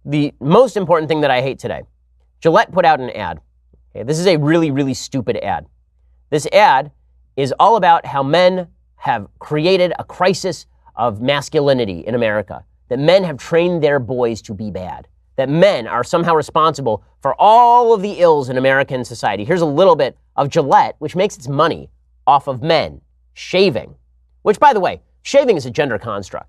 the most important thing that I hate today. Gillette put out an ad. Okay, this is a really, really stupid ad. This ad is all about how men have created a crisis of masculinity in America, that men have trained their boys to be bad, that men are somehow responsible for all of the ills in American society. Here's a little bit of Gillette, which makes its money off of men shaving, which, by the way, shaving is a gender construct.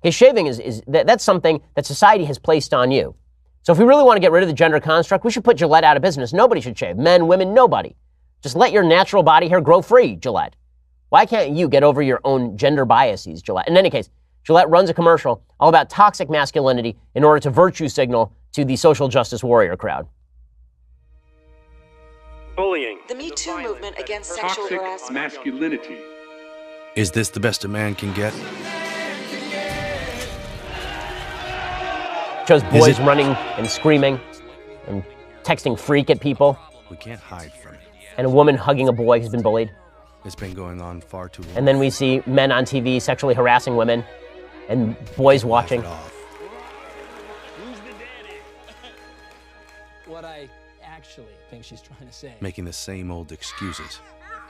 Okay, shaving that's something that society has placed on you. So if we really want to get rid of the gender construct, we should put Gillette out of business. Nobody should shave. Men, women, nobody. Just let your natural body hair grow free, Gillette. Why can't you get over your own gender biases, Gillette? In any case, Gillette runs a commercial all about toxic masculinity in order to virtue signal to the social justice warrior crowd. Bullying. The Me Too movement against sexual harassment. Masculinity. Is this the best a man can get? Shows boys running and screaming and texting freak at people. We can't hide from it. And a woman hugging a boy who's been bullied. It's been going on far too long. And then we see men on TV sexually harassing women and boys watching. Who's the daddy? What I actually think she's trying to say. Making the same old excuses.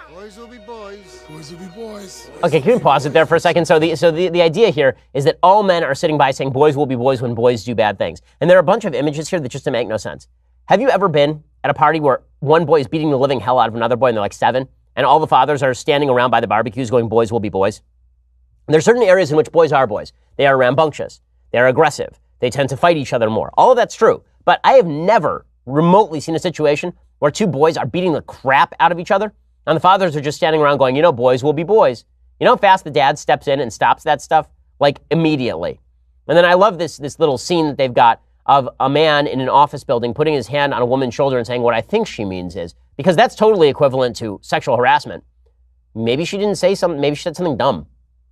Boys will be boys. Boys will be boys. Okay, can we pause it there for a second? So the idea here is that all men are sitting by saying boys will be boys when boys do bad things. And there are a bunch of images here that just make no sense. Have you ever been at a party where one boy is beating the living hell out of another boy and they're like 7, and all the fathers are standing around by the barbecues going, boys will be boys? And there are certain areas in which boys are boys. They are rambunctious. They are aggressive. They tend to fight each other more. All of that's true. But I have never remotely seen a situation where two boys are beating the crap out of each other, and the fathers are just standing around going, boys will be boys. You know how fast the dad steps in and stops that stuff? Like, immediately. And then I love this little scene that they've got of a man in an office building putting his hand on a woman's shoulder and saying, what I think she means is, because that's totally equivalent to sexual harassment. Maybe she didn't say something, maybe she said something dumb.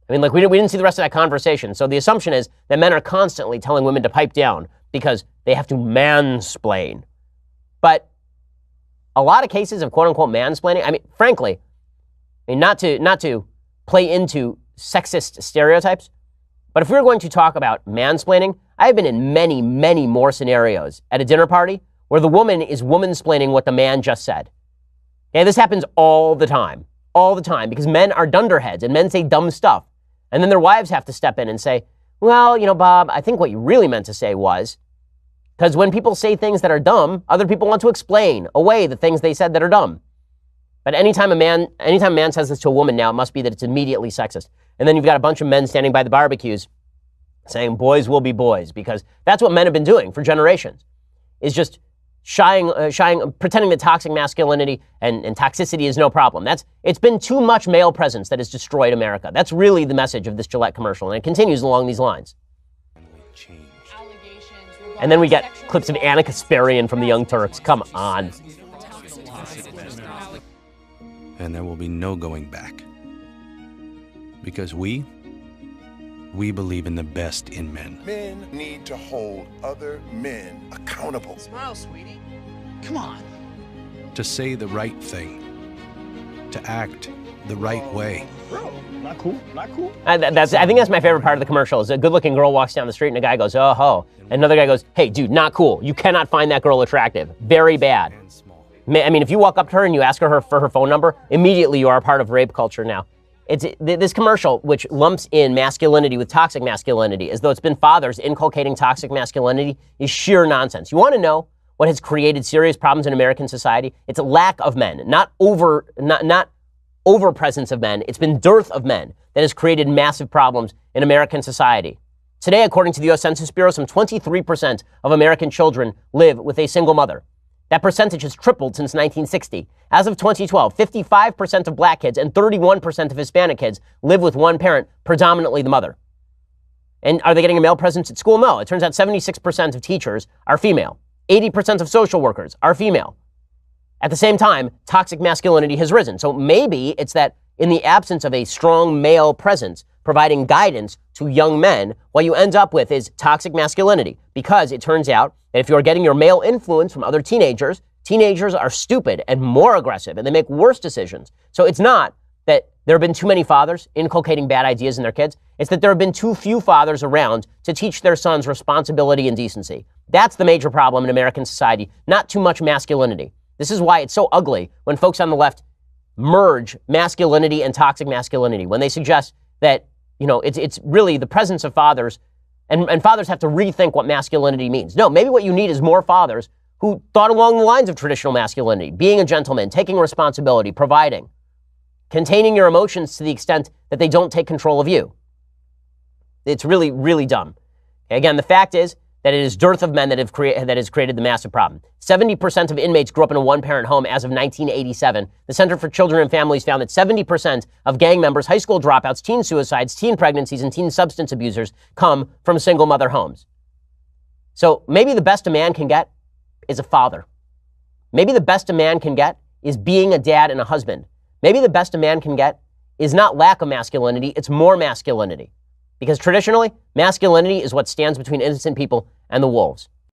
I mean, like, we didn't see the rest of that conversation. So the assumption is that men are constantly telling women to pipe down because they have to mansplain. But a lot of cases of quote-unquote mansplaining, I mean, frankly, not to play into sexist stereotypes, but if we were going to talk about mansplaining, I have been in many, many more scenarios at a dinner party where the woman is womansplaining what the man just said. Okay, this happens all the time, because men are dunderheads and men say dumb stuff. And then their wives have to step in and say, well, Bob, I think what you really meant to say was, because when people say things that are dumb, other people want to explain away the things they said that are dumb. But anytime a man says this to a woman now, it must be that it's immediately sexist. And then you've got a bunch of men standing by the barbecues saying boys will be boys, because that's what men have been doing for generations, is just pretending that toxic masculinity and toxicity is no problem. It's been too much male presence that has destroyed America. That's really the message of this Gillette commercial, and it continues along these lines. And then we get clips of Anna Kasparian from the Young Turks. Come on. And there will be no going back. Because we believe in the best in men. Men need to hold other men accountable. Smile, sweetie. Come on. To say the right thing. To act the right way. Bro, not cool. I think that's my favorite part of the commercial, is a good-looking girl walks down the street and a guy goes, oh ho. And another guy goes, hey, dude, not cool. You cannot find that girl attractive. Very bad. I mean, if you walk up to her and you ask her for her phone number, immediately you are a part of rape culture now. This commercial, which lumps in masculinity with toxic masculinity, as though it's been fathers inculcating toxic masculinity, is sheer nonsense. You want to know what has created serious problems in American society? It's a lack of men, not overpresence of men. It's been dearth of men that has created massive problems in American society. Today, according to the U.S. Census Bureau, some 23% of American children live with a single mother. That percentage has tripled since 1960. As of 2012, 55% of black kids and 31% of Hispanic kids live with one parent, predominantly the mother. And are they getting a male presence at school? No. It turns out 76% of teachers are female. 80% of social workers are female. At the same time, toxic masculinity has risen. So maybe it's that in the absence of a strong male presence providing guidance to young men, what you end up with is toxic masculinity. Because it turns out that if you're getting your male influence from other teenagers, teenagers are stupid and more aggressive, and they make worse decisions. So it's not that there have been too many fathers inculcating bad ideas in their kids. It's that there have been too few fathers around to teach their sons responsibility and decency. That's the major problem in American society, not too much masculinity. This is why it's so ugly when folks on the left merge masculinity and toxic masculinity, when they suggest that, it's really the presence of fathers, and fathers have to rethink what masculinity means. No, maybe what you need is more fathers who thought along the lines of traditional masculinity, being a gentleman, taking responsibility, providing, containing your emotions to the extent that they don't take control of you. It's really, really dumb. Again, the fact is that it is dearth of men that has created the massive problem. 70% of inmates grew up in a one-parent home as of 1987. The Center for Children and Families found that 70% of gang members, high school dropouts, teen suicides, teen pregnancies, and teen substance abusers come from single mother homes. So maybe the best a man can get is a father. Maybe the best a man can get is being a dad and a husband. Maybe the best a man can get is not lack of masculinity, it's more masculinity. Because traditionally, masculinity is what stands between innocent people and the wolves.